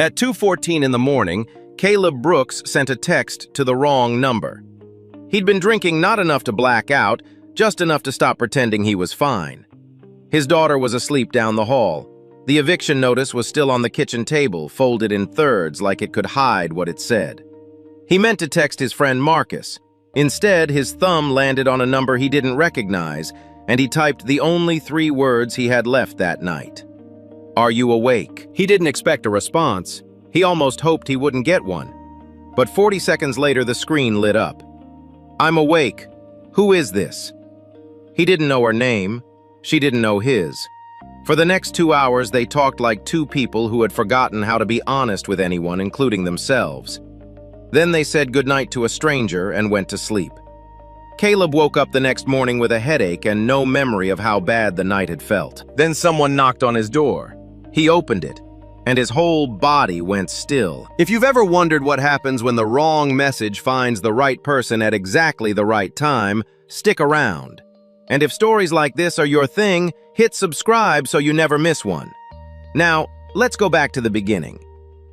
At 2:14 in the morning, Caleb Brooks sent a text to the wrong number. He'd been drinking not enough to black out, just enough to stop pretending he was fine. His daughter was asleep down the hall. The eviction notice was still on the kitchen table, folded in thirds like it could hide what it said. He meant to text his friend Marcus. Instead, his thumb landed on a number he didn't recognize, and he typed the only 3 words he had left that night. "Are you awake?" He didn't expect a response. He almost hoped he wouldn't get one. But 40 seconds later, the screen lit up. "I'm awake. Who is this?" He didn't know her name. She didn't know his. For the next 2 hours, they talked like 2 people who had forgotten how to be honest with anyone, including themselves. Then they said goodnight to a stranger and went to sleep. Caleb woke up the next morning with a headache and no memory of how bad the night had felt. Then someone knocked on his door. He opened it, and his whole body went still. If you've ever wondered what happens when the wrong message finds the right person at exactly the right time, stick around. And if stories like this are your thing, hit subscribe so you never miss one. Now, let's go back to the beginning.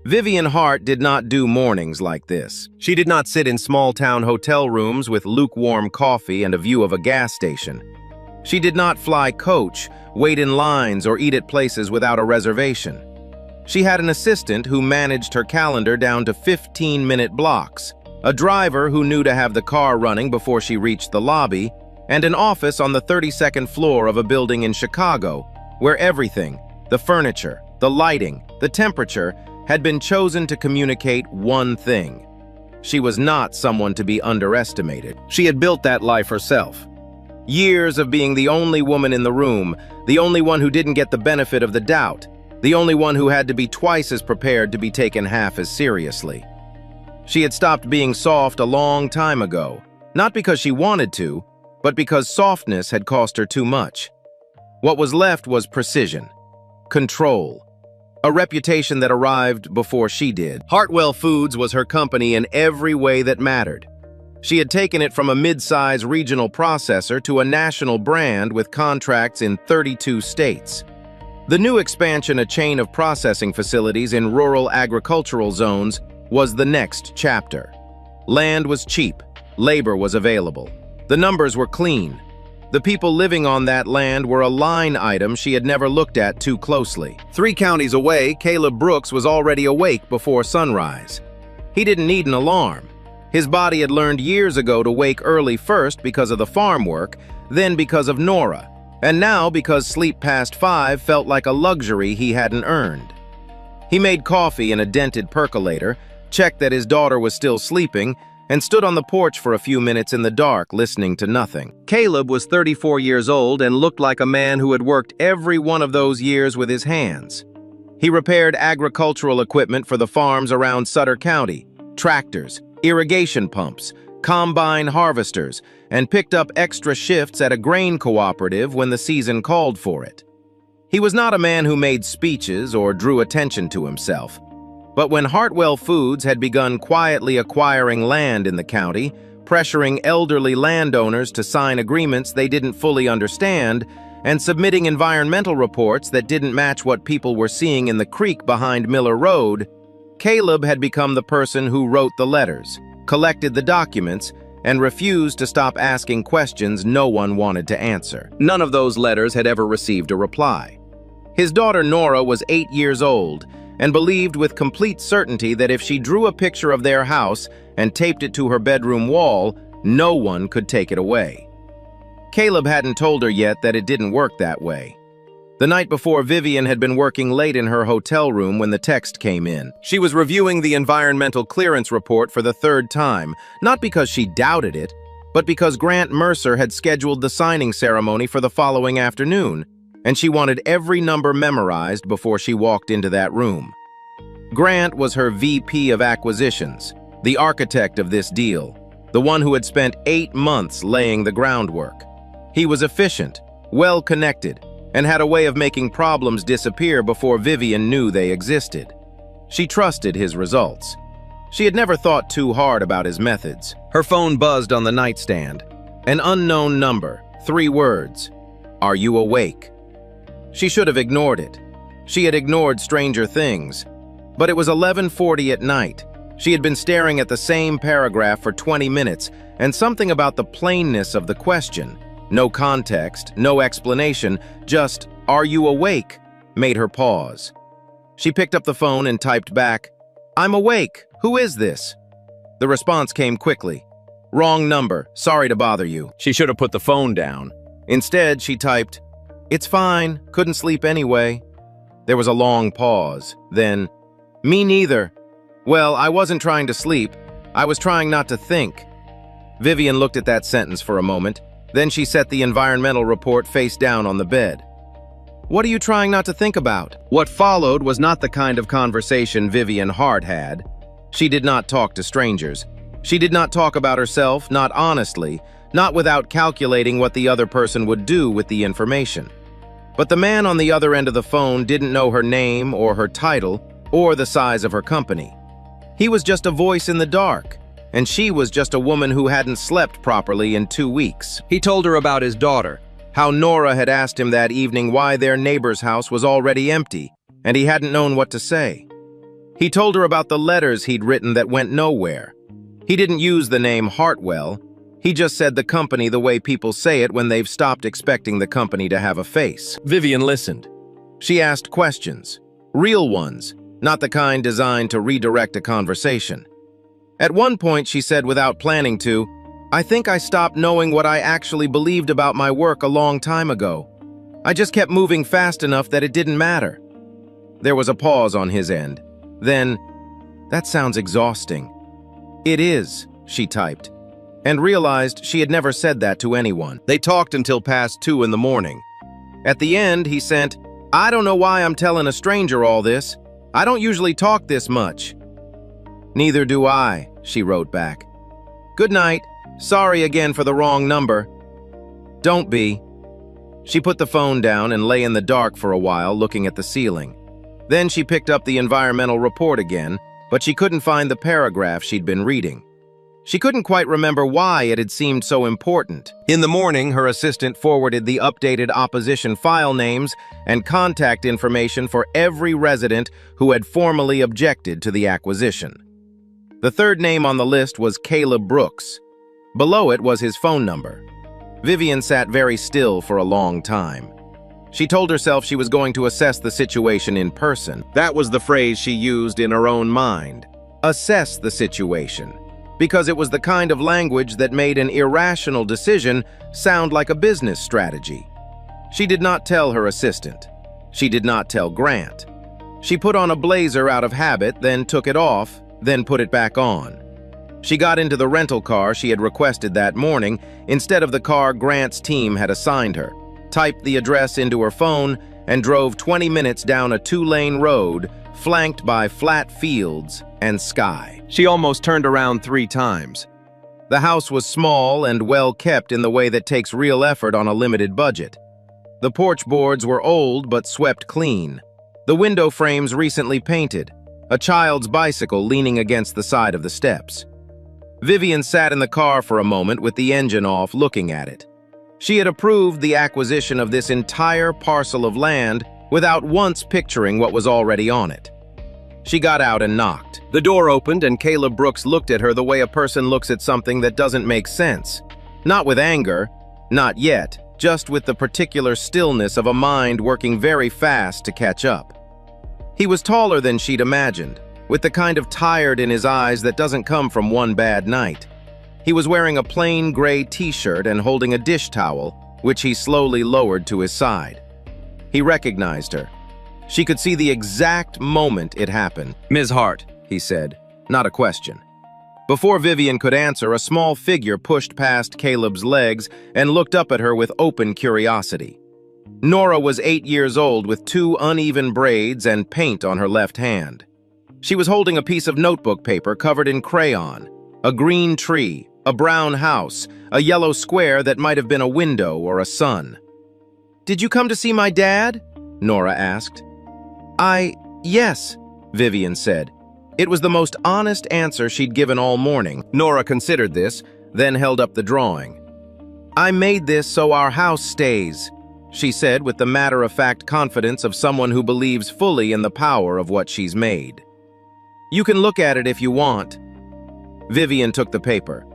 Vivian Hart did not do mornings like this. She did not sit in small-town hotel rooms with lukewarm coffee and a view of a gas station. She did not fly coach, wait in lines, or eat at places without a reservation. She had an assistant who managed her calendar down to 15-minute blocks, a driver who knew to have the car running before she reached the lobby, and an office on the 32nd floor of a building in Chicago, where everything, the furniture, the lighting, the temperature, had been chosen to communicate one thing. She was not someone to be underestimated. She had built that life herself. Years of being the only woman in the room, the only one who didn't get the benefit of the doubt, the only one who had to be twice as prepared to be taken half as seriously. She had stopped being soft a long time ago, not because she wanted to, but because softness had cost her too much. What was left was precision, control, a reputation that arrived before she did. Hartwell Foods was her company in every way that mattered. She had taken it from a mid-size regional processor to a national brand with contracts in 32 states. The new expansion, a chain of processing facilities in rural agricultural zones, was the next chapter. Land was cheap, labor was available. The numbers were clean. The people living on that land were a line item she had never looked at too closely. 3 counties away, Caleb Brooks was already awake before sunrise. He didn't need an alarm. His body had learned years ago to wake early, first because of the farm work, then because of Nora, and now because sleep past 5 felt like a luxury he hadn't earned. He made coffee in a dented percolator, checked that his daughter was still sleeping, and stood on the porch for a few minutes in the dark, listening to nothing. Caleb was 34 years old and looked like a man who had worked every one of those years with his hands. He repaired agricultural equipment for the farms around Sutter County, tractors, irrigation pumps, combine harvesters, and picked up extra shifts at a grain cooperative when the season called for it. He was not a man who made speeches or drew attention to himself. But when Hartwell Foods had begun quietly acquiring land in the county, pressuring elderly landowners to sign agreements they didn't fully understand, and submitting environmental reports that didn't match what people were seeing in the creek behind Miller Road, Caleb had become the person who wrote the letters, collected the documents, and refused to stop asking questions no one wanted to answer. None of those letters had ever received a reply. His daughter Nora was 8 years old, and believed with complete certainty that if she drew a picture of their house and taped it to her bedroom wall, no one could take it away. Caleb hadn't told her yet that it didn't work that way. The night before, Vivian had been working late in her hotel room when the text came in. She was reviewing the environmental clearance report for the 3rd time, not because she doubted it, but because Grant Mercer had scheduled the signing ceremony for the following afternoon, and she wanted every number memorized before she walked into that room. Grant was her VP of acquisitions, the architect of this deal, the one who had spent 8 months laying the groundwork. He was efficient, well-connected, and had a way of making problems disappear before Vivian knew they existed. She trusted his results. She had never thought too hard about his methods. Her phone buzzed on the nightstand. An unknown number, 3 words. "Are you awake?" She should have ignored it. She had ignored stranger things. But it was 11:40 at night. She had been staring at the same paragraph for 20 minutes, and something about the plainness of the question, no context, no explanation, just, "Are you awake?" made her pause. She picked up the phone and typed back, "I'm awake. Who is this?" The response came quickly. "Wrong number. Sorry to bother you." She should have put the phone down. Instead, she typed, "It's fine. Couldn't sleep anyway." There was a long pause. Then, "Me neither. Well, I wasn't trying to sleep. I was trying not to think." Vivian looked at that sentence for a moment. Then she set the environmental report face down on the bed. "What are you trying not to think about?" What followed was not the kind of conversation Vivian Hart had. She did not talk to strangers. She did not talk about herself, not honestly, not without calculating what the other person would do with the information. But the man on the other end of the phone didn't know her name or her title or the size of her company. He was just a voice in the dark, and she was just a woman who hadn't slept properly in 2 weeks. He told her about his daughter, how Nora had asked him that evening why their neighbor's house was already empty, and he hadn't known what to say. He told her about the letters he'd written that went nowhere. He didn't use the name Hartwell. He just said the company the way people say it when they've stopped expecting the company to have a face. Vivian listened. She asked questions, real ones, not the kind designed to redirect a conversation. At one point, she said without planning to, "I think I stopped knowing what I actually believed about my work a long time ago. I just kept moving fast enough that it didn't matter." There was a pause on his end. Then, "That sounds exhausting." "It is," she typed, and realized she had never said that to anyone. They talked until past 2 in the morning. At the end, he sent, "I don't know why I'm telling a stranger all this. I don't usually talk this much." "Neither do I," she wrote back. "Good night. Sorry again for the wrong number." "Don't be." She put the phone down and lay in the dark for a while, looking at the ceiling. Then she picked up the environmental report again, but she couldn't find the paragraph she'd been reading. She couldn't quite remember why it had seemed so important. In the morning, her assistant forwarded the updated opposition file names and contact information for every resident who had formally objected to the acquisition. The third name on the list was Caleb Brooks. Below it was his phone number. Vivian sat very still for a long time. She told herself she was going to assess the situation in person. That was the phrase she used in her own mind. Assess the situation. Because it was the kind of language that made an irrational decision sound like a business strategy. She did not tell her assistant. She did not tell Grant. She put on a blazer out of habit, then took it off, then put it back on. She got into the rental car she had requested that morning instead of the car Grant's team had assigned her, typed the address into her phone, and drove 20 minutes down a 2-lane road flanked by flat fields and sky. She almost turned around 3 times. The house was small and well kept in the way that takes real effort on a limited budget. The porch boards were old but swept clean. The window frames recently painted. A child's bicycle leaning against the side of the steps. Vivian sat in the car for a moment with the engine off, looking at it. She had approved the acquisition of this entire parcel of land without once picturing what was already on it. She got out and knocked. The door opened and Caleb Brooks looked at her the way a person looks at something that doesn't make sense. Not with anger, not yet, just with the particular stillness of a mind working very fast to catch up. He was taller than she'd imagined, with the kind of tired in his eyes that doesn't come from one bad night. He was wearing a plain gray t-shirt and holding a dish towel, which he slowly lowered to his side. He recognized her. She could see the exact moment it happened. "Ms. Hart," he said, not a question. Before Vivian could answer, a small figure pushed past Caleb's legs and looked up at her with open curiosity. Nora was 8 years old with 2 uneven braids and paint on her left hand. She was holding a piece of notebook paper covered in crayon, a green tree, a brown house, a yellow square that might have been a window or a sun. "Did you come to see my dad?" Nora asked. Yes, Vivian said. It was the most honest answer she'd given all morning. Nora considered this, then held up the drawing. "I made this so our house stays," she said with the matter-of-fact confidence of someone who believes fully in the power of what she's made. You can look at it if you want. Vivian took the paper.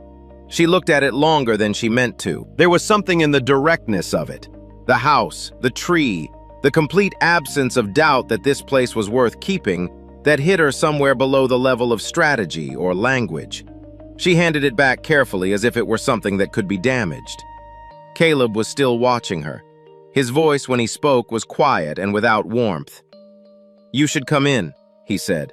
She looked at it longer than she meant to. There was something in the directness of it. The house, the tree, the complete absence of doubt that this place was worth keeping that hit her somewhere below the level of strategy or language. She handed it back carefully as if it were something that could be damaged. Caleb was still watching her. His voice when he spoke was quiet and without warmth. "You should come in," he said.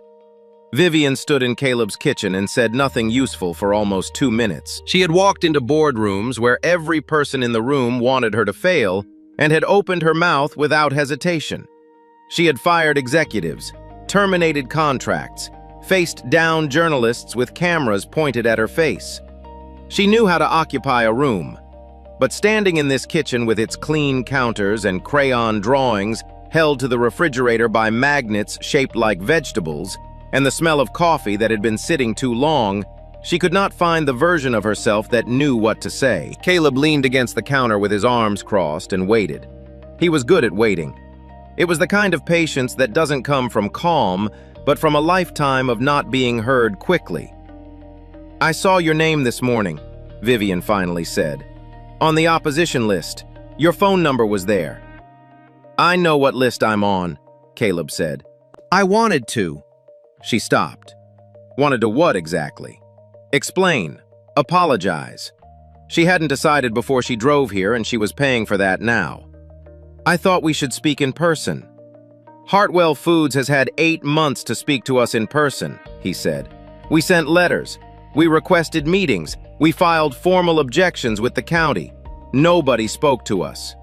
Vivian stood in Caleb's kitchen and said nothing useful for almost 2 minutes. She had walked into boardrooms where every person in the room wanted her to fail and had opened her mouth without hesitation. She had fired executives, terminated contracts, faced down journalists with cameras pointed at her face. She knew how to occupy a room, but standing in this kitchen with its clean counters and crayon drawings held to the refrigerator by magnets shaped like vegetables, and the smell of coffee that had been sitting too long, she could not find the version of herself that knew what to say. Caleb leaned against the counter with his arms crossed and waited. He was good at waiting. It was the kind of patience that doesn't come from calm, but from a lifetime of not being heard quickly. "I saw your name this morning," Vivian finally said. "On the opposition list. Your phone number was there." "I know what list I'm on," Caleb said. "I wanted to." She stopped. Wanted to what exactly? Explain. Apologize. She hadn't decided before she drove here, and she was paying for that now. "I thought we should speak in person." "Hartwell Foods has had 8 months to speak to us in person," he said. "We sent letters. We requested meetings. We filed formal objections with the county. Nobody spoke to us."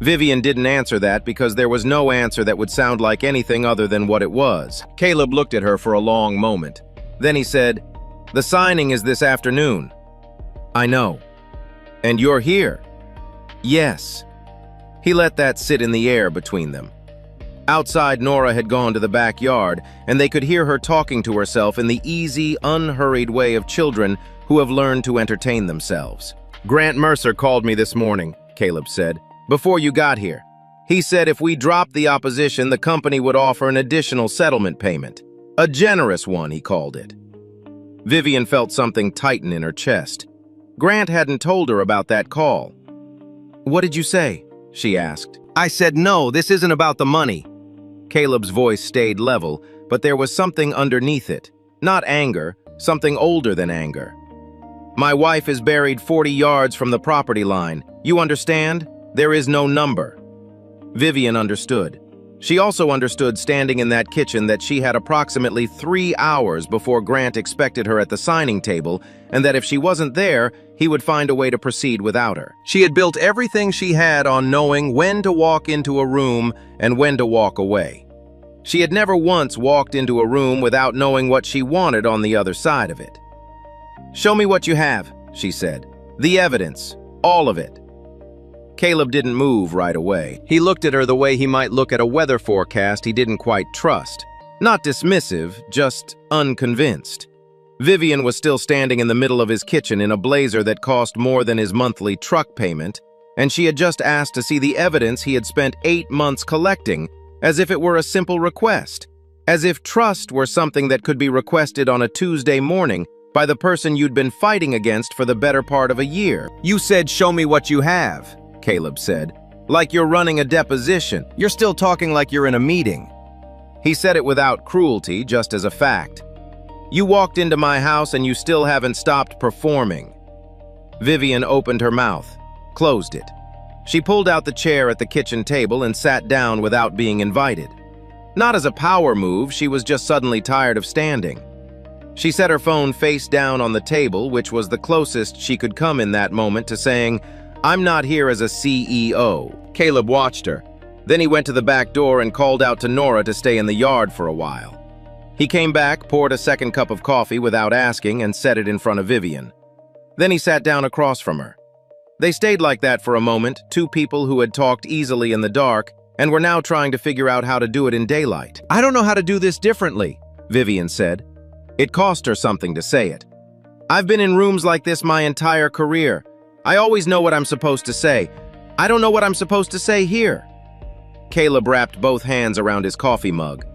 Vivian didn't answer that because there was no answer that would sound like anything other than what it was. Caleb looked at her for a long moment. Then he said, "The signing is this afternoon." "I know." "And you're here?" "Yes." He let that sit in the air between them. Outside, Nora had gone to the backyard, and they could hear her talking to herself in the easy, unhurried way of children who have learned to entertain themselves. "Grant Mercer called me this morning," Caleb said, "before you got here. He said if we dropped the opposition, the company would offer an additional settlement payment. A generous one, he called it." Vivian felt something tighten in her chest. Grant hadn't told her about that call. "What did you say?" she asked. "I said no, this isn't about the money." Caleb's voice stayed level, but there was something underneath it. Not anger, something older than anger. "My wife is buried 40 yards from the property line. You understand? There is no number." Vivian understood. She also understood standing in that kitchen that she had approximately 3 hours before Grant expected her at the signing table, and that if she wasn't there, he would find a way to proceed without her. She had built everything she had on knowing when to walk into a room and when to walk away. She had never once walked into a room without knowing what she wanted on the other side of it. "Show me what you have," she said. "The evidence. All of it." Caleb didn't move right away. He looked at her the way he might look at a weather forecast he didn't quite trust. Not dismissive, just unconvinced. Vivian was still standing in the middle of his kitchen in a blazer that cost more than his monthly truck payment, and she had just asked to see the evidence he had spent 8 months collecting, as if it were a simple request, as if trust were something that could be requested on a Tuesday morning by the person you'd been fighting against for the better part of a year. "You said show me what you have," Caleb said. "Like you're running a deposition. You're still talking like you're in a meeting." He said it without cruelty, just as a fact. "You walked into my house and you still haven't stopped performing." Vivian opened her mouth, closed it. She pulled out the chair at the kitchen table and sat down without being invited. Not as a power move, she was just suddenly tired of standing. She set her phone face down on the table, which was the closest she could come in that moment to saying, "I'm not here as a CEO." Caleb watched her. Then he went to the back door and called out to Nora to stay in the yard for a while. He came back, poured a second cup of coffee without asking, and set it in front of Vivian. Then he sat down across from her. They stayed like that for a moment, two people who had talked easily in the dark and were now trying to figure out how to do it in daylight. "I don't know how to do this differently," Vivian said. It cost her something to say it. "I've been in rooms like this my entire career. I always know what I'm supposed to say. I don't know what I'm supposed to say here." Caleb wrapped both hands around his coffee mug.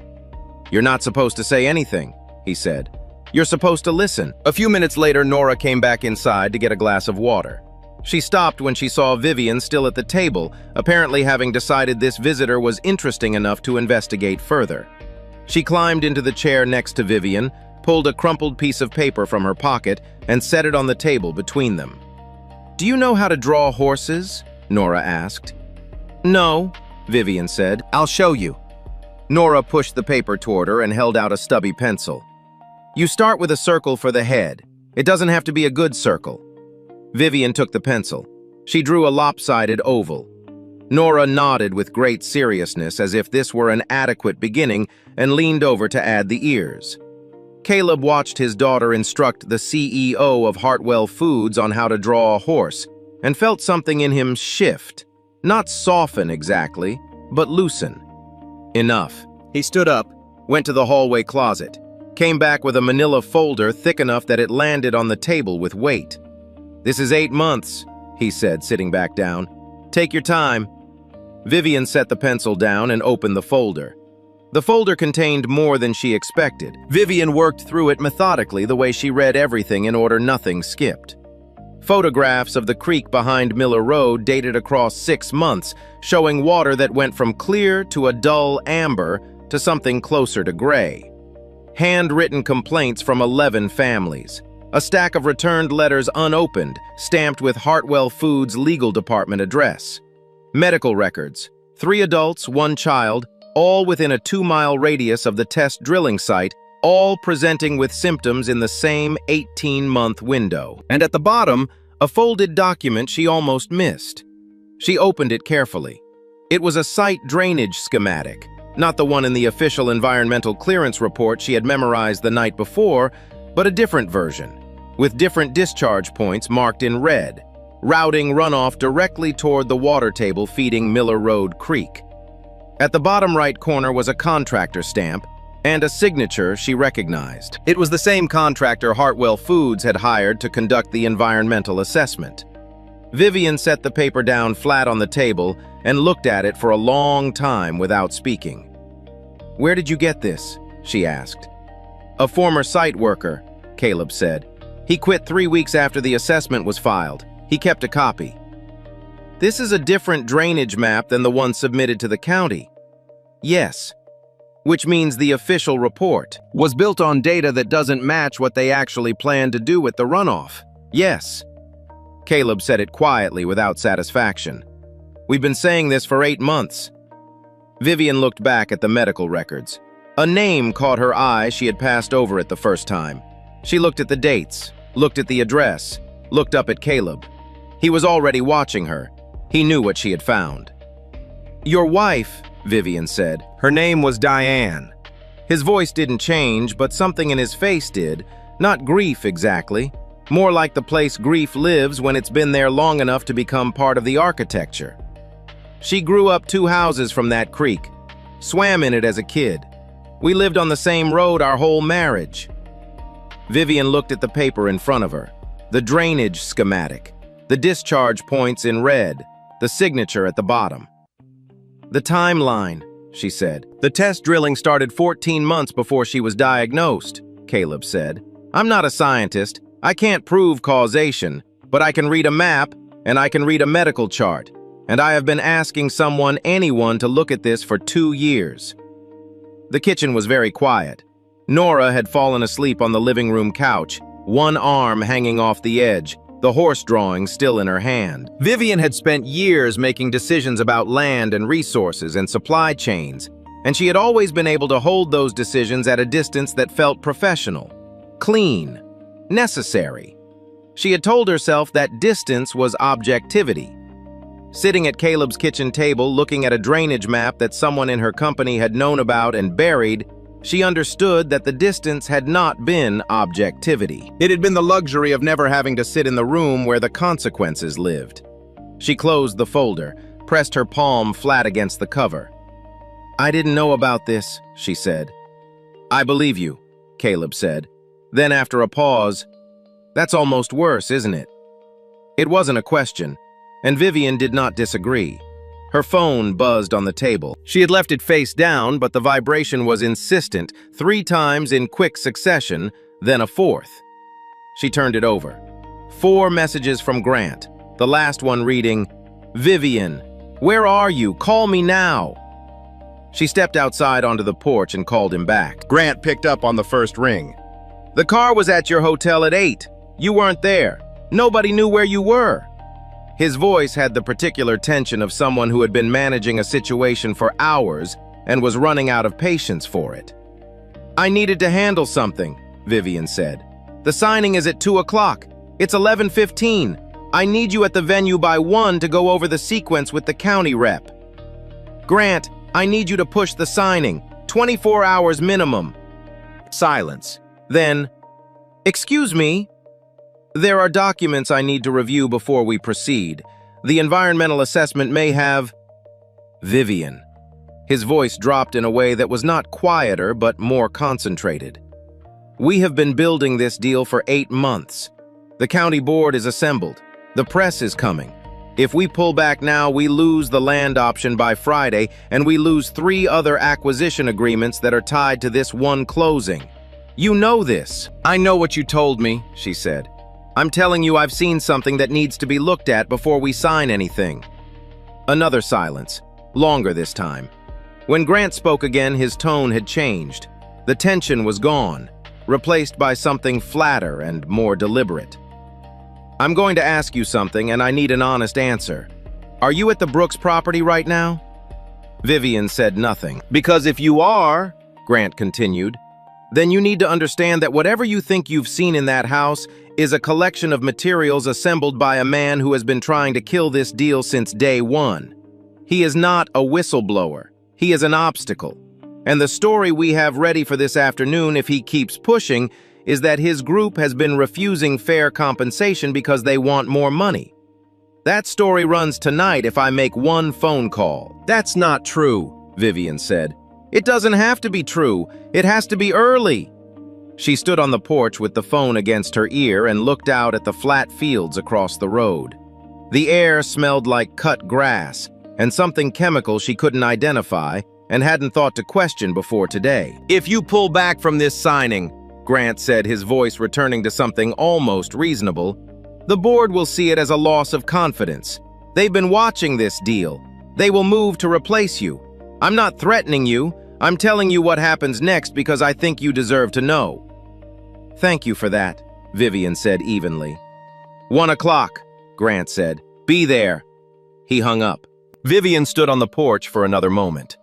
"You're not supposed to say anything. he said. "You're supposed to listen." A few minutes later, Nora came back inside to get a glass of water. She stopped when she saw Vivian still at the table, apparently having decided this visitor was interesting enough to investigate further. She climbed into the chair next to Vivian, pulled a crumpled piece of paper from her pocket, and set it on the table between them. "Do you know how to draw horses?" Nora asked. "No," Vivian said. "I'll show you." Nora pushed the paper toward her and held out a stubby pencil. "You start with a circle for the head. It doesn't have to be a good circle." Vivian took the pencil. She drew a lopsided oval. Nora nodded with great seriousness as if this were an adequate beginning and leaned over to add the ears. Caleb watched his daughter instruct the CEO of Hartwell Foods on how to draw a horse and felt something in him shift. Not soften exactly, but loosen. Enough. He stood up, went to the hallway closet, came back with a manila folder thick enough that it landed on the table with weight. "This is 8 months," he said, sitting back down. "Take your time." Vivian set the pencil down and opened the folder. The folder contained more than she expected. Vivian worked through it methodically, the way she read everything in order nothing skipped. Photographs of the creek behind Miller Road dated across 6 months, showing water that went from clear to a dull amber to something closer to gray. Handwritten complaints from 11 families. A stack of returned letters unopened, stamped with Hartwell Foods' legal department address. Medical records. 3 adults, 1 child, all within a 2-mile radius of the test drilling site, all presenting with symptoms in the same 18-month window. And at the bottom, a folded document she almost missed. She opened it carefully. It was a site drainage schematic, not the one in the official environmental clearance report she had memorized the night before, but a different version, with different discharge points marked in red, routing runoff directly toward the water table feeding Miller Road Creek. At the bottom right corner was a contractor stamp and a signature she recognized. It was the same contractor Hartwell Foods had hired to conduct the environmental assessment. Vivian set the paper down flat on the table and looked at it for a long time without speaking. "Where did you get this?" she asked. "A former site worker," Caleb said. "He quit 3 weeks after the assessment was filed. He kept a copy." "This is a different drainage map than the one submitted to the county." "Yes. Which means the official report was built on data that doesn't match what they actually planned to do with the runoff." "Yes." Caleb said it quietly without satisfaction. "We've been saying this for 8 months." Vivian looked back at the medical records. A name caught her eye she had passed over it the first time. She looked at the dates, looked at the address, looked up at Caleb. He was already watching her. He knew what she had found. "Your wife," Vivian said. Her name was Diane. His voice didn't change, but something in his face did. Not grief exactly. More like the place grief lives when it's been there long enough to become part of the architecture. "She grew up 2 houses from that creek. Swam in it as a kid. We lived on the same road our whole marriage." Vivian looked at the paper in front of her. The drainage schematic. The discharge points in red. The signature at the bottom. "The timeline," she said. "The test drilling started 14 months before she was diagnosed," Caleb said. "I'm not a scientist. I can't prove causation, but I can read a map, and I can read a medical chart, and I have been asking anyone to look at this for 2 years." The kitchen was very quiet. Nora had fallen asleep on the living room couch, one arm hanging off the edge, the horse drawing still in her hand. Vivian had spent years making decisions about land and resources and supply chains, and she had always been able to hold those decisions at a distance that felt professional, clean, necessary. She had told herself that distance was objectivity. Sitting at Caleb's kitchen table, looking at a drainage map that someone in her company had known about and buried, she understood that the distance had not been objectivity. It had been the luxury of never having to sit in the room where the consequences lived. She closed the folder, pressed her palm flat against the cover. "I didn't know about this," she said. "I believe you," Caleb said. Then after a pause, "That's almost worse, isn't it?" It wasn't a question, and Vivian did not disagree. Her phone buzzed on the table. She had left it face down, but the vibration was insistent, 3 times in quick succession, then a 4th. She turned it over. 4 messages from Grant, the last one reading, "Vivian, where are you? Call me now." She stepped outside onto the porch and called him back. Grant picked up on the first ring. "The car was at your hotel at 8. You weren't there. Nobody knew where you were." His voice had the particular tension of someone who had been managing a situation for hours and was running out of patience for it. "I needed to handle something," Vivian said. "The signing is at 2 o'clock. It's 11:15. I need you at the venue by 1 to go over the sequence with the county rep. Grant, I need you to push the signing. 24 hours minimum." Silence. Then, "Excuse me? There are documents I need to review before we proceed. The environmental assessment may have—" Vivian. His voice dropped in a way that was not quieter but more concentrated. "We have been building this deal for 8 months. The county board is assembled. The press is coming. If we pull back now, we lose the land option by Friday, and we lose 3 other acquisition agreements that are tied to this one closing. You know this." "I know what you told me," she said. "I'm telling you I've seen something that needs to be looked at before we sign anything." Another silence, longer this time. When Grant spoke again, his tone had changed. The tension was gone, replaced by something flatter and more deliberate. "I'm going to ask you something, and I need an honest answer. Are you at the Brooks property right now?" Vivian said nothing. "Because if you are," Grant continued, "then you need to understand that whatever you think you've seen in that house is a collection of materials assembled by a man who has been trying to kill this deal since day 1. He is not a whistleblower. He is an obstacle. And the story we have ready for this afternoon, if he keeps pushing, is that his group has been refusing fair compensation because they want more money. That story runs tonight if I make 1 phone call." "That's not true," Vivian said. "It doesn't have to be true. It has to be early." She stood on the porch with the phone against her ear and looked out at the flat fields across the road. The air smelled like cut grass and something chemical she couldn't identify and hadn't thought to question before today. "If you pull back from this signing," Grant said, his voice returning to something almost reasonable, "the board will see it as a loss of confidence. They've been watching this deal. They will move to replace you. I'm not threatening you. I'm telling you what happens next because I think you deserve to know." "Thank you for that," Vivian said evenly. 1 o'clock, Grant said. "Be there." He hung up. Vivian stood on the porch for another moment.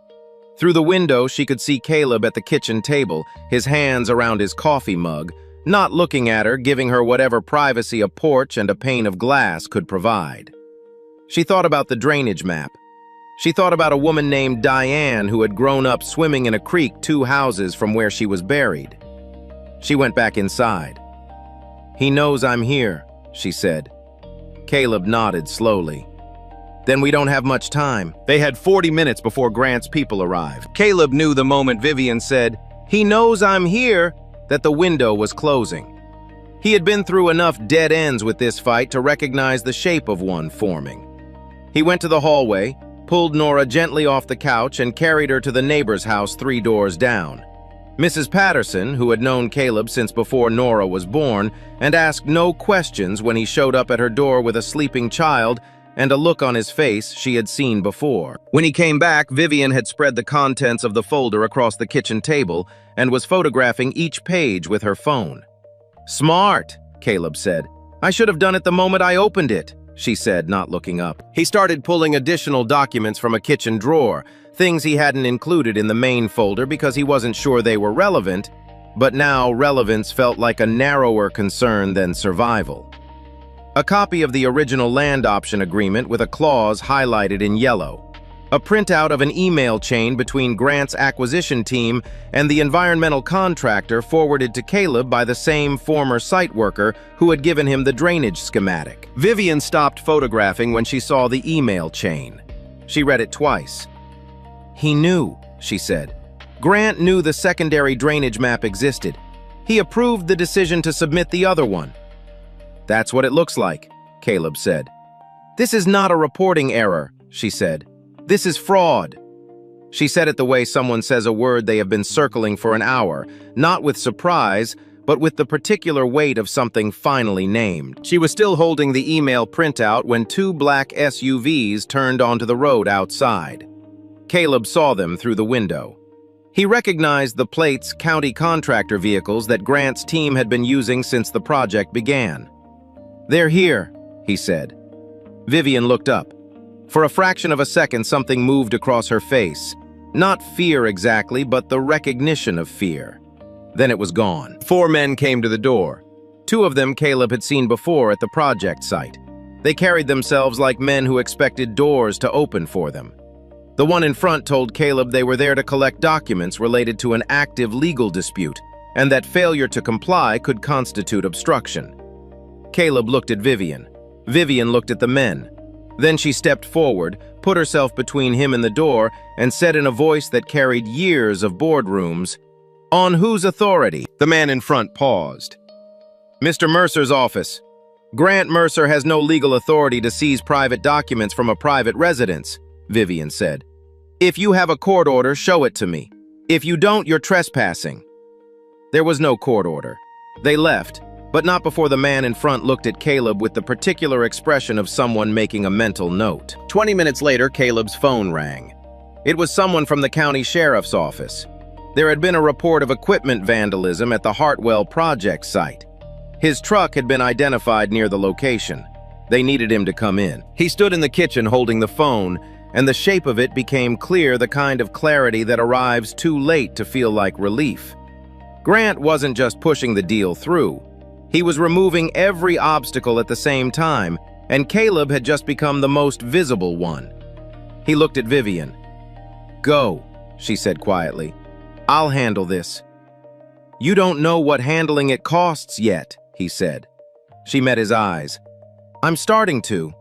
Through the window, she could see Caleb at the kitchen table, his hands around his coffee mug, not looking at her, giving her whatever privacy a porch and a pane of glass could provide. She thought about the drainage map. She thought about a woman named Diane who had grown up swimming in a creek 2 houses from where she was buried. She went back inside. "He knows I'm here," she said. Caleb nodded slowly. "Then we don't have much time." They had 40 minutes before Grant's people arrived. Caleb knew the moment Vivian said, "He knows I'm here," that the window was closing. He had been through enough dead ends with this fight to recognize the shape of one forming. He went to the hallway, pulled Nora gently off the couch and carried her to the neighbor's house 3 doors down. Mrs. Patterson, who had known Caleb since before Nora was born, and asked no questions when he showed up at her door with a sleeping child and a look on his face she had seen before. When he came back, Vivian had spread the contents of the folder across the kitchen table and was photographing each page with her phone. "Smart," Caleb said. "I should have done it the moment I opened it," she said, not looking up. He started pulling additional documents from a kitchen drawer, things he hadn't included in the main folder because he wasn't sure they were relevant, but now relevance felt like a narrower concern than survival. A copy of the original land option agreement with a clause highlighted in yellow. A printout of an email chain between Grant's acquisition team and the environmental contractor forwarded to Caleb by the same former site worker who had given him the drainage schematic. Vivian stopped photographing when she saw the email chain. She read it twice. "He knew," she said. "Grant knew the secondary drainage map existed. He approved the decision to submit the other one." "That's what it looks like," Caleb said. "This is not a reporting error," she said. "This is fraud." She said it the way someone says a word they have been circling for an hour, not with surprise, but with the particular weight of something finally named. She was still holding the email printout when two black SUVs turned onto the road outside. Caleb saw them through the window. He recognized the plates county contractor vehicles that Grant's team had been using since the project began. "They're here," he said. Vivian looked up. For a fraction of a second, something moved across her face. Not fear exactly, but the recognition of fear. Then it was gone. 4 men came to the door. 2 of them Caleb had seen before at the project site. They carried themselves like men who expected doors to open for them. The one in front told Caleb they were there to collect documents related to an active legal dispute, and that failure to comply could constitute obstruction. Caleb looked at Vivian. Vivian looked at the men. Then she stepped forward, put herself between him and the door, and said in a voice that carried years of boardrooms, "On whose authority?" The man in front paused. "Mr. Mercer's office. Grant Mercer has no legal authority to seize private documents from a private residence," Vivian said. "If you have a court order, show it to me. If you don't, you're trespassing." There was no court order. They left, but not before the man in front looked at Caleb with the particular expression of someone making a mental note. 20 minutes later, Caleb's phone rang. It was someone from the county sheriff's office. There had been a report of equipment vandalism at the Hartwell project site. His truck had been identified near the location. They needed him to come in. He stood in the kitchen holding the phone, and the shape of it became clear, the kind of clarity that arrives too late to feel like relief. Grant wasn't just pushing the deal through. He was removing every obstacle at the same time, and Caleb had just become the most visible one. He looked at Vivian. "Go," she said quietly. "I'll handle this." "You don't know what handling it costs yet," he said. She met his eyes. "I'm starting to."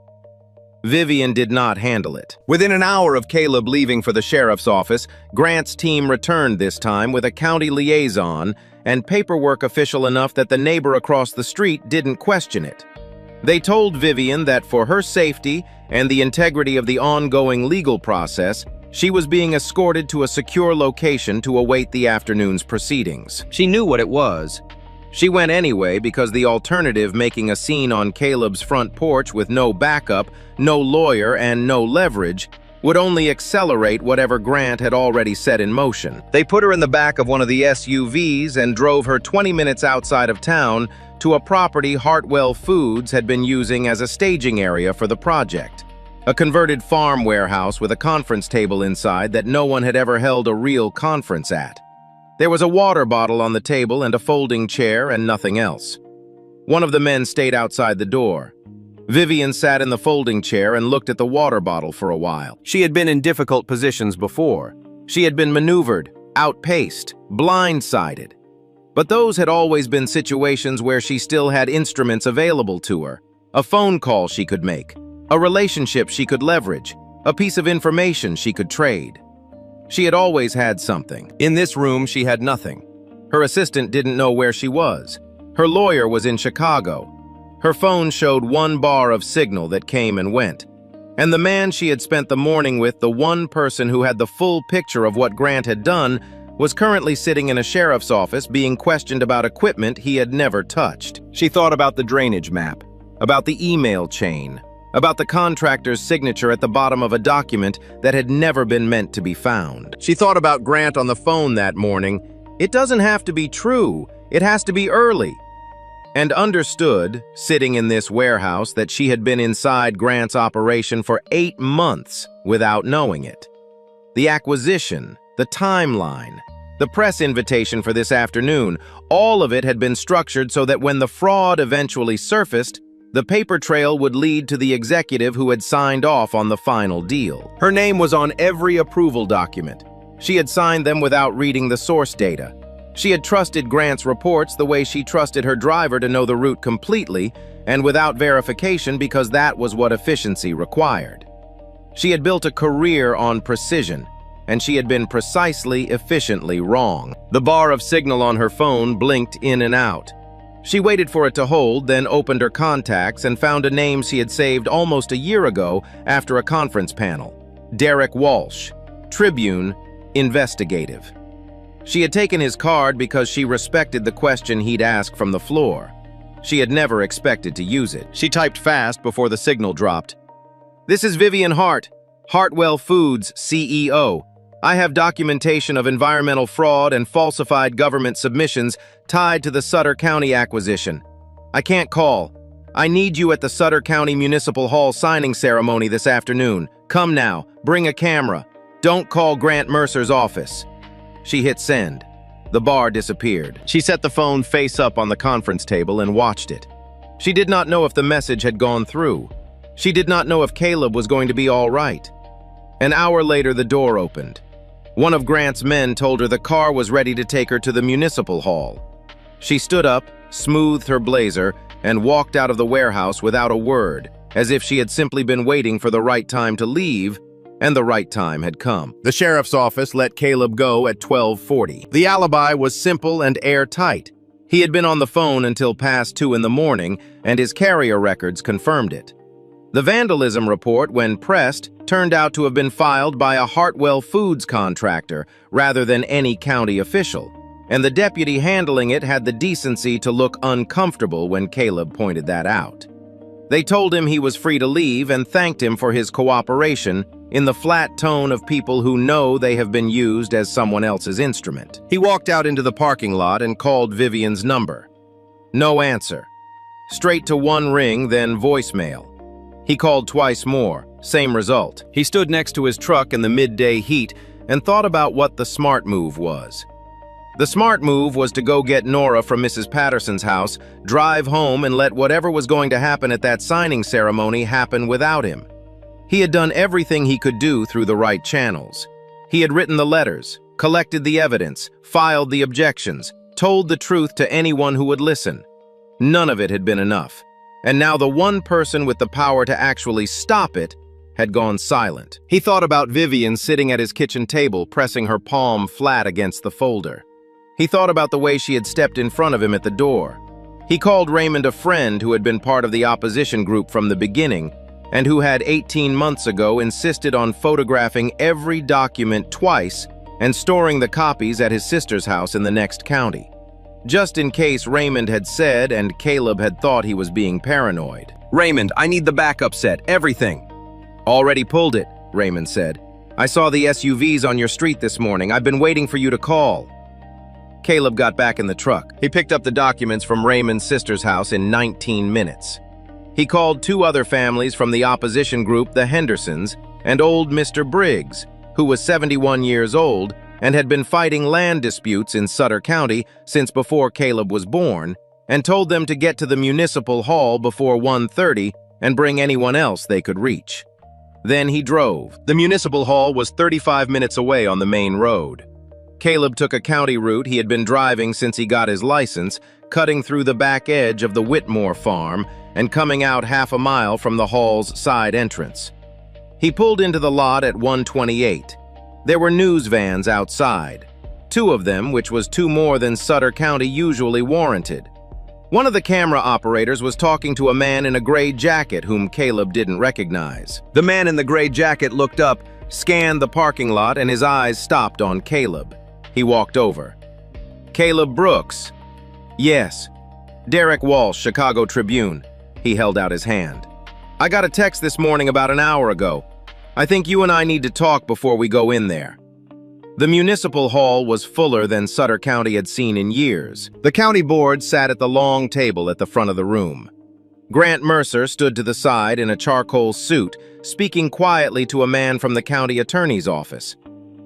Vivian did not handle it. Within an hour of Caleb leaving for the sheriff's office, Grant's team returned this time with a county liaison and paperwork official enough that the neighbor across the street didn't question it. They told Vivian that for her safety and the integrity of the ongoing legal process, she was being escorted to a secure location to await the afternoon's proceedings. She knew what it was. She went anyway because the alternative, making a scene on Caleb's front porch with no backup, no lawyer, and no leverage, would only accelerate whatever Grant had already set in motion. They put her in the back of one of the SUVs and drove her 20 minutes outside of town to a property Hartwell Foods had been using as a staging area for the project. A converted farm warehouse with a conference table inside that no one had ever held a real conference at. There was a water bottle on the table and a folding chair and nothing else. One of the men stayed outside the door. Vivian sat in the folding chair and looked at the water bottle for a while. She had been in difficult positions before. She had been maneuvered, outpaced, blindsided. But those had always been situations where she still had instruments available to her. A phone call she could make, a relationship she could leverage, a piece of information she could trade. She had always had something. In this room, she had nothing. Her assistant didn't know where she was. Her lawyer was in Chicago. Her phone showed 1 bar of signal that came and went. And the man she had spent the morning with, the one person who had the full picture of what Grant had done, was currently sitting in a sheriff's office being questioned about equipment he had never touched. She thought about the drainage map, about the email chain, about the contractor's signature at the bottom of a document that had never been meant to be found. She thought about Grant on the phone that morning. It doesn't have to be true. It has to be early. And understood, sitting in this warehouse, that she had been inside Grant's operation for 8 months without knowing it. The acquisition, the timeline, the press invitation for this afternoon, all of it had been structured so that when the fraud eventually surfaced, the paper trail would lead to the executive who had signed off on the final deal. Her name was on every approval document. She had signed them without reading the source data. She had trusted Grant's reports the way she trusted her driver to know the route completely and without verification because that was what efficiency required. She had built a career on precision, and she had been precisely, efficiently wrong. The bar of signal on her phone blinked in and out. She waited for it to hold, then opened her contacts and found a name she had saved almost a year ago after a conference panel. Derek Walsh, Tribune, investigative. She had taken his card because she respected the question he'd ask from the floor. She had never expected to use it. She typed fast before the signal dropped. This is Vivian Hart, Hartwell Foods CEO. I have documentation of environmental fraud and falsified government submissions tied to the Sutter County acquisition. I can't call. I need you at the Sutter County Municipal Hall signing ceremony this afternoon. Come now, bring a camera. Don't call Grant Mercer's office. She hit send. The bar disappeared. She set the phone face up on the conference table and watched it. She did not know if the message had gone through. She did not know if Caleb was going to be all right. An hour later, the door opened. One of Grant's men told her the car was ready to take her to the municipal hall. She stood up, smoothed her blazer, and walked out of the warehouse without a word, as if she had simply been waiting for the right time to leave, and the right time had come. The sheriff's office let Caleb go at 12:40. The alibi was simple and airtight. He had been on the phone until past 2 in the morning, and his carrier records confirmed it. The vandalism report, when pressed, turned out to have been filed by a Hartwell Foods contractor rather than any county official, and the deputy handling it had the decency to look uncomfortable when Caleb pointed that out. They told him he was free to leave and thanked him for his cooperation in the flat tone of people who know they have been used as someone else's instrument. He walked out into the parking lot and called Vivian's number. No answer. Straight to one ring, then voicemail. He called twice more, same result. He stood next to his truck in the midday heat and thought about what the smart move was. The smart move was to go get Nora from Mrs. Patterson's house, drive home, and let whatever was going to happen at that signing ceremony happen without him. He had done everything he could do through the right channels. He had written the letters, collected the evidence, filed the objections, told the truth to anyone who would listen. None of it had been enough. And now the one person with the power to actually stop it had gone silent. He thought about Vivian sitting at his kitchen table, pressing her palm flat against the folder. He thought about the way she had stepped in front of him at the door. He called Raymond a friend who had been part of the opposition group from the beginning and who had 18 months ago insisted on photographing every document twice and storing the copies at his sister's house in the next county. Just in case Raymond had said and Caleb had thought he was being paranoid. Raymond, I need the backup set, everything. Already pulled it, Raymond said. I saw the SUVs on your street this morning. I've been waiting for you to call. Caleb got back in the truck. He picked up the documents from Raymond's sister's house in 19 minutes. He called 2 other families from the opposition group, the Hendersons, and old Mr. Briggs, who was 71 years old and had been fighting land disputes in Sutter County since before Caleb was born, and told them to get to the municipal hall before 1:30 and bring anyone else they could reach. Then he drove. The municipal hall was 35 minutes away on the main road. Caleb took a county route he had been driving since he got his license, cutting through the back edge of the Whitmore farm and coming out half a mile from the hall's side entrance. He pulled into the lot at 1:28. There were news vans outside, 2 of them, which was 2 more than Sutter County usually warranted. One of the camera operators was talking to a man in a gray jacket whom Caleb didn't recognize. The man in the gray jacket looked up, scanned the parking lot, and his eyes stopped on Caleb. He walked over. Caleb Brooks. Yes. Derek Walsh, Chicago Tribune. He held out his hand. I got a text this morning about an hour ago. I think you and I need to talk before we go in there. The municipal hall was fuller than Sutter County had seen in years. The county board sat at the long table at the front of the room. Grant Mercer stood to the side in a charcoal suit, speaking quietly to a man from the county attorney's office.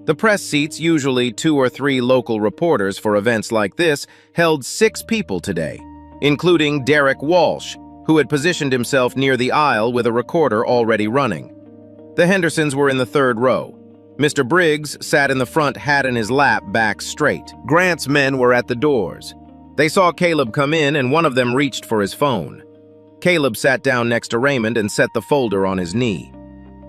The press seats, usually 2 or 3 local reporters for events like this, held 6 people today, including Derek Walsh, who had positioned himself near the aisle with a recorder already running. The Hendersons were in the 3rd row. Mr. Briggs sat in the front, hat in his lap, back straight. Grant's men were at the doors. They saw Caleb come in, and one of them reached for his phone. Caleb sat down next to Raymond and set the folder on his knee.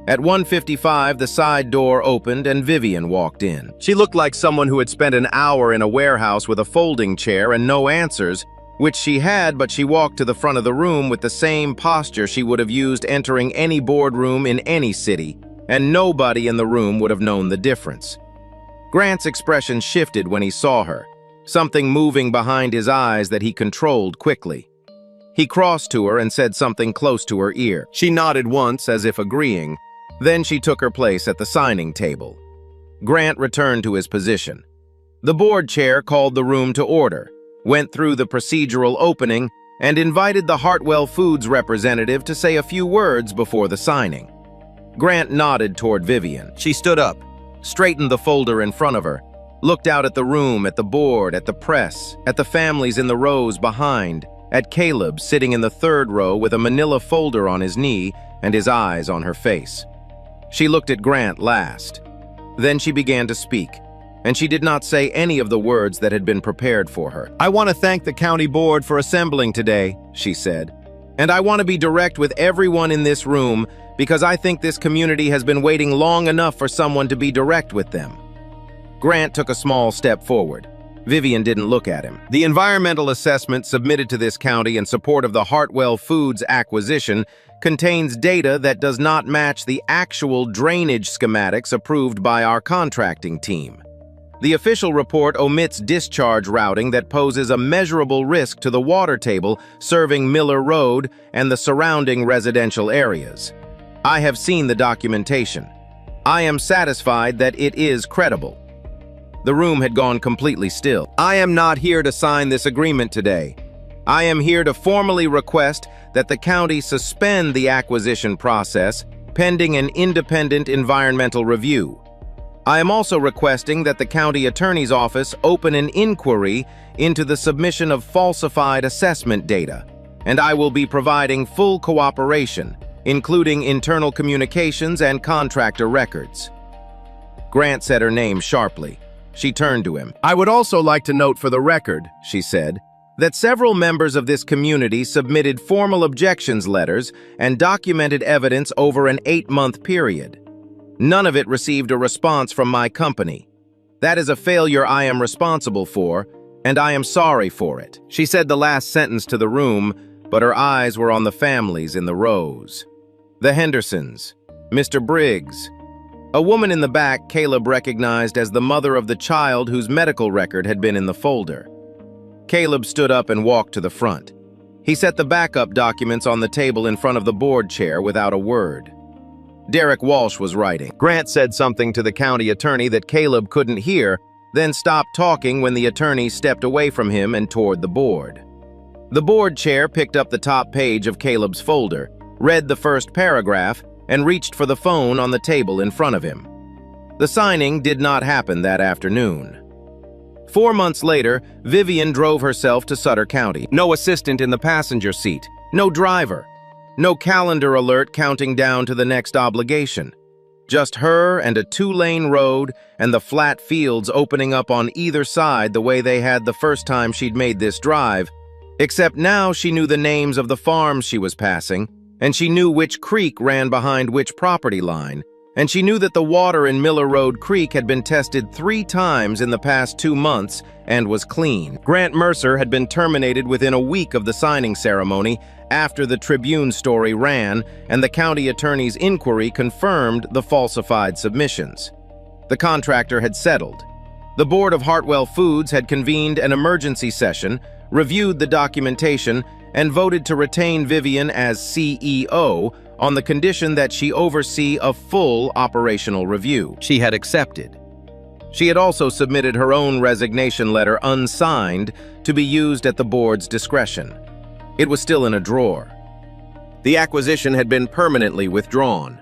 At 1:55, the side door opened and Vivian walked in. She looked like someone who had spent an hour in a warehouse with a folding chair and no answers, which she had, but she walked to the front of the room with the same posture she would have used entering any boardroom in any city, and nobody in the room would have known the difference. Grant's expression shifted when he saw her, something moving behind his eyes that he controlled quickly. He crossed to her and said something close to her ear. She nodded once as if agreeing, then she took her place at the signing table. Grant returned to his position. The board chair called the room to order, went through the procedural opening, and invited the Hartwell Foods representative to say a few words before the signing. Grant nodded toward Vivian. She stood up, Straightened the folder in front of her, looked out at the room, at the board, at the press, at the families in the rows behind, at Caleb sitting in the third row with a manila folder on his knee and his eyes on her face. She looked at Grant last. Then she began to speak, and she did not say any of the words that had been prepared for her. "I want to thank the county board for assembling today," she said. "And I want to be direct with everyone in this room because I think this community has been waiting long enough for someone to be direct with them." Grant took a small step forward. Vivian didn't look at him. "The environmental assessment submitted to this county in support of the Hartwell Foods acquisition contains data that does not match the actual drainage schematics approved by our contracting team. The official report omits discharge routing that poses a measurable risk to the water table serving Miller Road and the surrounding residential areas. I have seen the documentation. I am satisfied that it is credible." The room had gone completely still. "I am not here to sign this agreement today. I am here to formally request that the county suspend the acquisition process pending an independent environmental review. I am also requesting that the county attorney's office open an inquiry into the submission of falsified assessment data, and I will be providing full cooperation, including internal communications and contractor records." Grant said her name sharply. She turned to him. "I would also like to note for the record," She said, "that several members of this community submitted formal objections letters and documented evidence over an 8-month period. None of it received a response from my company. That is a failure I am responsible for, and I am sorry for it." She said the last sentence to the room, but her eyes were on the families in the rows. The Hendersons, Mr. Briggs. A woman in the back Caleb recognized as the mother of the child whose medical record had been in the folder. Caleb stood up and walked to the front. He set the backup documents on the table in front of the board chair without a word. Derek Walsh was writing. Grant said something to the county attorney that Caleb couldn't hear, then stopped talking when the attorney stepped away from him and toward the board. The board chair picked up the top page of Caleb's folder, read the first paragraph, and reached for the phone on the table in front of him. The signing did not happen that afternoon. 4 months later, Vivian drove herself to Sutter County. No assistant in the passenger seat, no driver, no calendar alert counting down to the next obligation. Just her and a 2-lane road and the flat fields opening up on either side the way they had the first time she'd made this drive, except now she knew the names of the farms she was passing, and she knew which creek ran behind which property line, and she knew that the water in Miller Road Creek had been tested 3 times in the past 2 months and was clean. Grant Mercer had been terminated within a week of the signing ceremony after the Tribune story ran and the county attorney's inquiry confirmed the falsified submissions. The contractor had settled. The board of Hartwell Foods had convened an emergency session, reviewed the documentation, and voted to retain Vivian as CEO on the condition that she oversee a full operational review. She had accepted. She had also submitted her own resignation letter unsigned to be used at the board's discretion. It was still in a drawer. The acquisition had been permanently withdrawn.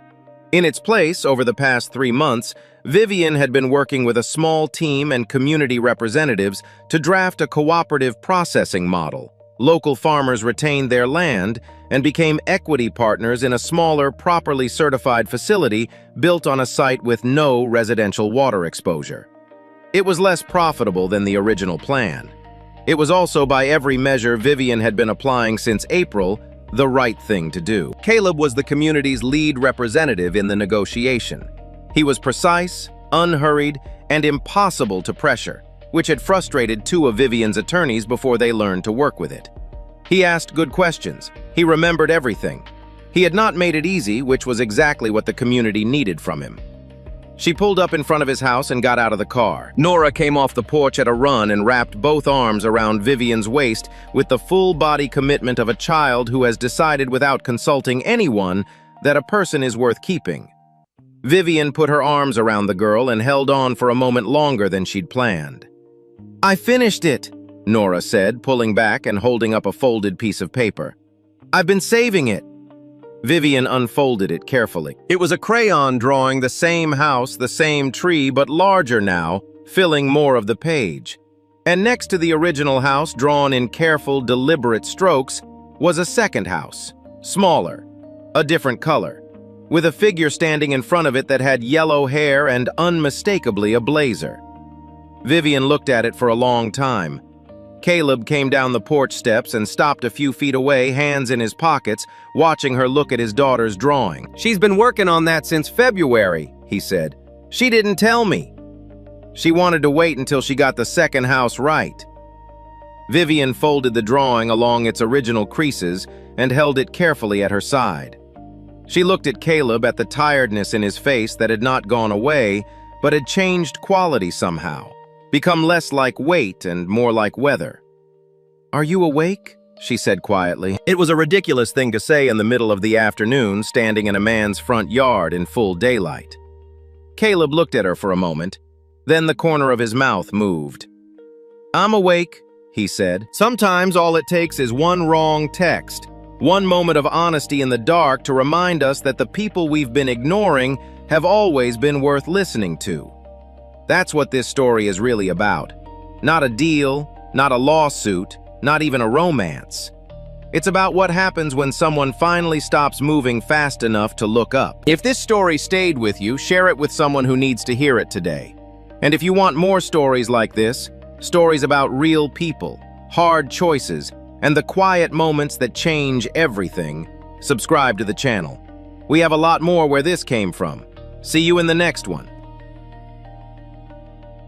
In its place, over the past 3 months, Vivian had been working with a small team and community representatives to draft a cooperative processing model. Local farmers retained their land and became equity partners in a smaller, properly certified facility built on a site with no residential water exposure. It was less profitable than the original plan. It was also, by every measure Vivian had been applying since April, the right thing to do. Caleb was the community's lead representative in the negotiation. He was precise, unhurried, and impossible to pressure, which had frustrated 2 of Vivian's attorneys before they learned to work with it. He asked good questions. He remembered everything. He had not made it easy, which was exactly what the community needed from him. She pulled up in front of his house and got out of the car. Nora came off the porch at a run and wrapped both arms around Vivian's waist with the full-body commitment of a child who has decided without consulting anyone that a person is worth keeping. Vivian put her arms around the girl and held on for a moment longer than she'd planned. "I finished it," Nora said, pulling back and holding up a folded piece of paper. "I've been saving it." Vivian unfolded it carefully. It was a crayon drawing the same house, the same tree, but larger now, filling more of the page. And next to the original house, drawn in careful, deliberate strokes, was a second house, smaller, a different color, with a figure standing in front of it that had yellow hair and unmistakably a blazer. Vivian looked at it for a long time. Caleb came down the porch steps and stopped a few feet away, hands in his pockets, watching her look at his daughter's drawing. "She's been working on that since February," he said. "She didn't tell me. She wanted to wait until she got the second house right." Vivian folded the drawing along its original creases and held it carefully at her side. She looked at Caleb, at the tiredness in his face that had not gone away, but had changed quality somehow, become less like weight and more like weather. "Are you awake?" she said quietly. It was a ridiculous thing to say in the middle of the afternoon, standing in a man's front yard in full daylight. Caleb looked at her for a moment. Then the corner of his mouth moved. "I'm awake," he said. "Sometimes all it takes is one wrong text, one moment of honesty in the dark to remind us that the people we've been ignoring have always been worth listening to." That's what this story is really about. Not a deal, not a lawsuit, not even a romance. It's about what happens when someone finally stops moving fast enough to look up. If this story stayed with you, share it with someone who needs to hear it today. And if you want more stories like this, stories about real people, hard choices, and the quiet moments that change everything, subscribe to the channel. We have a lot more where this came from. See you in the next one.